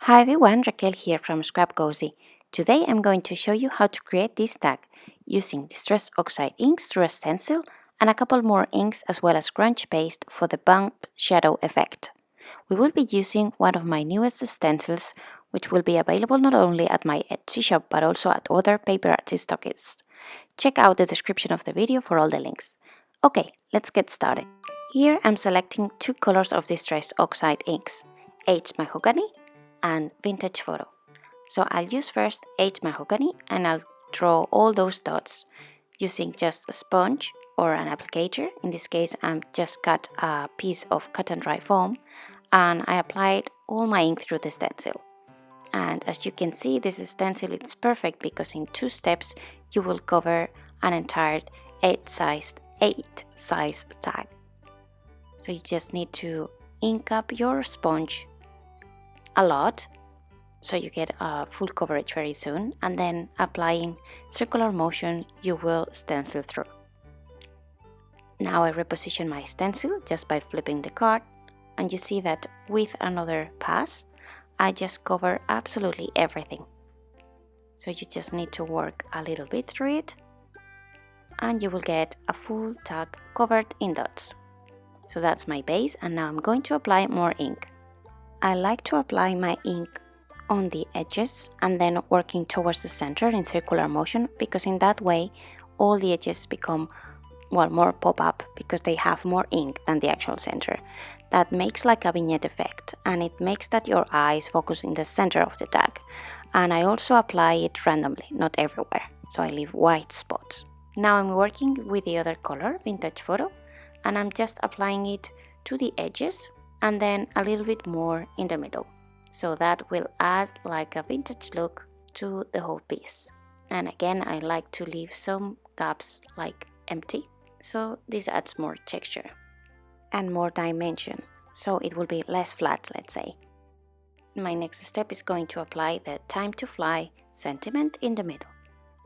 Hi everyone, Raquel here from scrapcosy. Today I'm going to show you how to create this tag using distress oxide inks through a stencil and a couple more inks as well as grunge paste for the bump shadow effect. We will be using one of my newest stencils, which will be available not only at my Etsy shop but also at other PaperArtsy stockists. Check out the description of the video for all the links. Okay, let's get started. Here I'm selecting two colors of distress oxide inks, Mahogany and Vintage Photo. So I'll use first Mahogany and I'll draw all those dots using just a sponge or an applicator. In this case I'm just cut a piece of cotton dry foam and I applied all my ink through the stencil. And as you can see, this stencil is perfect because in 2 steps you will cover an entire 8 size tag. So you just need to ink up your sponge a lot so you get a full coverage very soon, and then applying circular motion you will stencil through. Now I reposition my stencil just by flipping the card, and you see that with another pass I just cover absolutely everything. So you just need to work a little bit through it and you will get a full tag covered in dots. So that's my base, and now I'm going to apply more ink. I like to apply my ink on the edges and then working towards the center in circular motion, because in that way all the edges become more pop-up because they have more ink than the actual center. That makes like a vignette effect, and it makes that your eyes focus in the center of the tag. And I also apply it randomly, not everywhere, so I leave white spots. Now I'm working with the other color, Vintage Photo, and I'm just applying it to the edges and then a little bit more in the middle. So that will add like a vintage look to the whole piece. And again, I like to leave some gaps like empty, so this adds more texture and more dimension, so it will be less flat, let's say. My next step is going to apply the Time to Fly sentiment in the middle,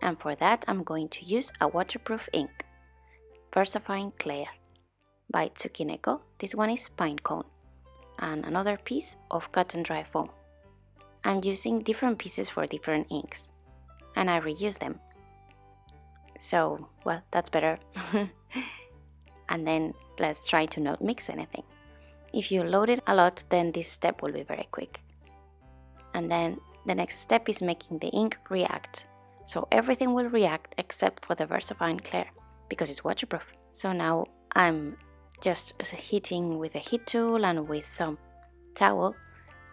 and for that I'm going to use a waterproof ink, Versafine Clair by Tsukineko. This one is Pinecone, and another piece of cotton dry foam. I'm using different pieces for different inks and I reuse them, so well, that's better. And then let's try to not mix anything. If you load it a lot, then this step will be very quick. And then the next step is making the ink react, so everything will react except for the Versafine Clair because it's waterproof. So now I'm just hitting with a heat tool and with some towel,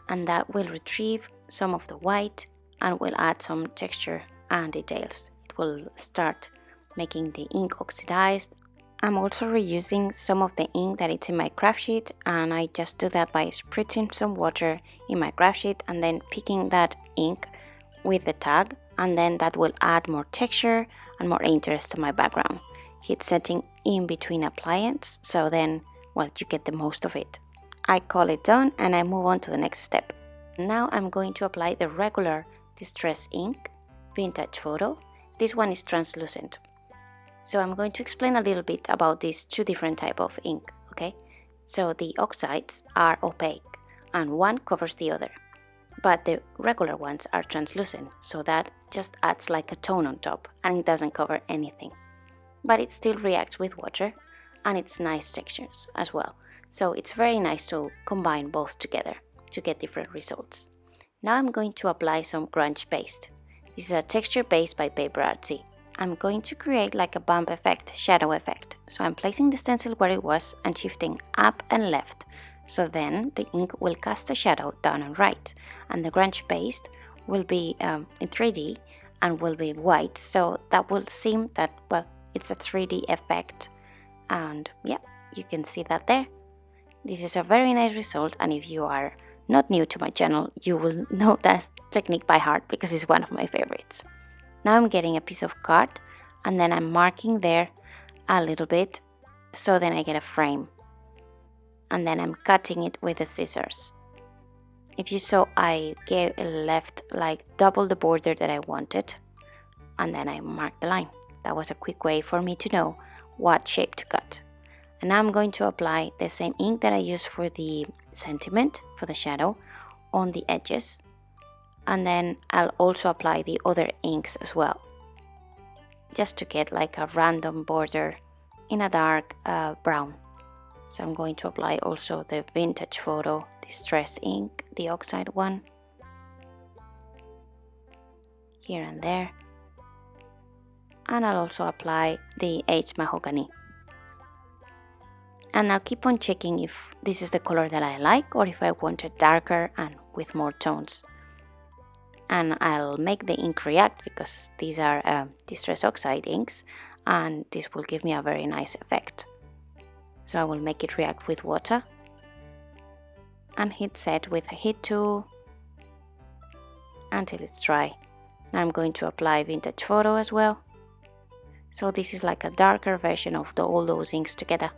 and that will retrieve some of the white and will add some texture and details. It will start making the ink oxidized. I'm also reusing some of the ink that is in my craft sheet, and I just do that by spritzing some water in my craft sheet and then picking that ink with the tag, and then that will add more texture and more interest to my background. Heat setting in between appliance, so then, well, you get the most of it. I call it done and I move on to the next step. Now I'm going to apply the regular distress ink, Vintage Photo. This one is translucent. So I'm going to explain a little bit about these two different types of ink, okay? So the oxides are opaque and one covers the other, but the regular ones are translucent, so that just adds like a tone on top and it doesn't cover anything. But it still reacts with water and it's nice textures as well. So it's very nice to combine both together to get different results. Now I'm going to apply some Grunge Paste. This is a texture base by PaperArtsy. I'm going to create like a bump effect, shadow effect. So I'm placing the stencil where it was and shifting up and left. So then the ink will cast a shadow down and right, and the Grunge Paste will be in 3D and will be white. So that will seem that, well, it's a 3D effect, and yeah, you can see that there. This is a very nice result, and if you are not new to my channel, you will know that technique by heart because it's one of my favorites. Now I'm getting a piece of card and then I'm marking there a little bit, so then I get a frame, and then I'm cutting it with the scissors. If you saw, I left like double the border that I wanted, and then I marked the line. That was a quick way for me to know what shape to cut. And now I'm going to apply the same ink that I used for the sentiment, for the shadow, on the edges, and then I'll also apply the other inks as well, just to get like a random border in a dark brown. So I'm going to apply also the Vintage Photo Distress ink, the Oxide one, here and there. And I'll also apply the Aged Mahogany. And I'll keep on checking if this is the color that I like or if I want it darker and with more tones. And I'll make the ink react because these are Distress Oxide inks, and this will give me a very nice effect. So I will make it react with water and hit set with a heat tool until it's dry. Now I'm going to apply Vintage Photo as well. So this is like a darker version of all those inks together,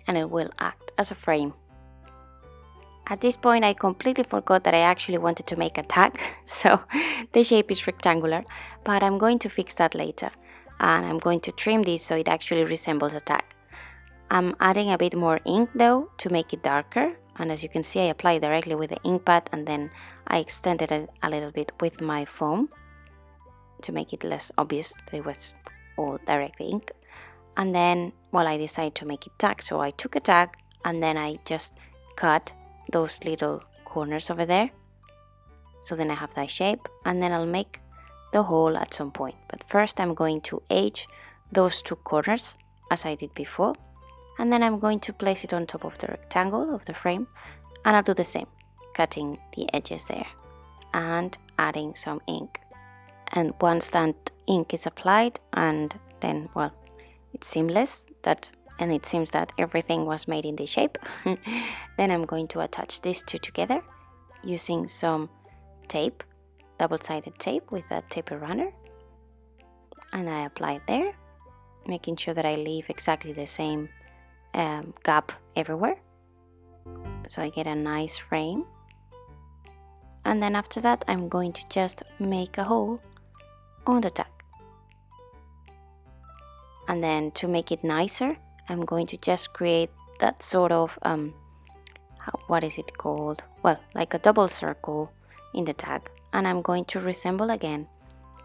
and it will act as a frame. At this point I completely forgot that I actually wanted to make a tag, so the shape is rectangular, but I'm going to fix that later, and I'm going to trim this so it actually resembles a tag. I'm adding a bit more ink though to make it darker, and as you can see I applied directly with the inkpad, and then I extended it a little bit with my foam to make it less obvious that it was all direct ink. And then, well, I decided to make it tag, so I took a tag and then I just cut those little corners over there, so then I have that shape, and then I'll make the hole at some point. But first I'm going to age those two corners as I did before, and then I'm going to place it on top of the rectangle of the frame, and I'll do the same, cutting the edges there and adding some ink. And once that ink is applied, and then, well, it's seamless, and it seems that everything was made in this shape, then I'm going to attach these two together using some tape, double-sided tape with a taper runner, and I apply it there, making sure that I leave exactly the same gap everywhere, so I get a nice frame. And then after that I'm going to just make a hole on the tag, and then to make it nicer I'm going to just create that sort of what is it called, well, like a double circle in the tag, and I'm going to resemble again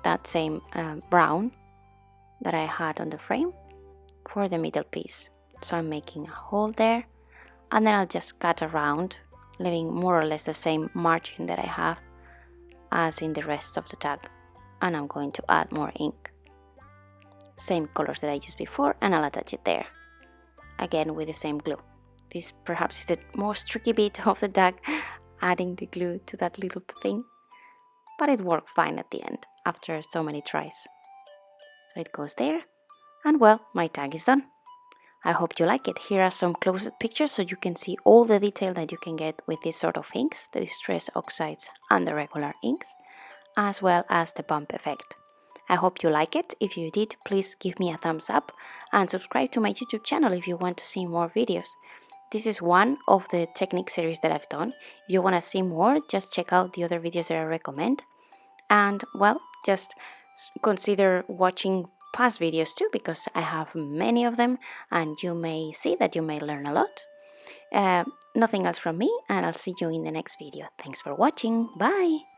that same brown that I had on the frame for the middle piece. So I'm making a hole there, and then I'll just cut around, leaving more or less the same margin that I have as in the rest of the tag. And I'm going to add more ink, same colors that I used before, and I'll attach it there again with the same glue. This perhaps is the most tricky bit of the tag, adding the glue to that little thing, but it worked fine at the end after so many tries. So it goes there, and well, my tag is done. I hope you like it. Here are some close-up pictures so you can see all the detail that you can get with this sort of inks, the Distress Oxides and the regular inks, as well as the bump effect. I hope you like it. If you did, please give me a thumbs up and subscribe to my YouTube channel if you want to see more videos. This is one of the technique series that I've done. If you want to see more, just check out the other videos that I recommend. And well, just consider watching past videos too, because I have many of them and you may see that you may learn a lot. Nothing else from me, and I'll see you in the next video. Thanks for watching. Bye!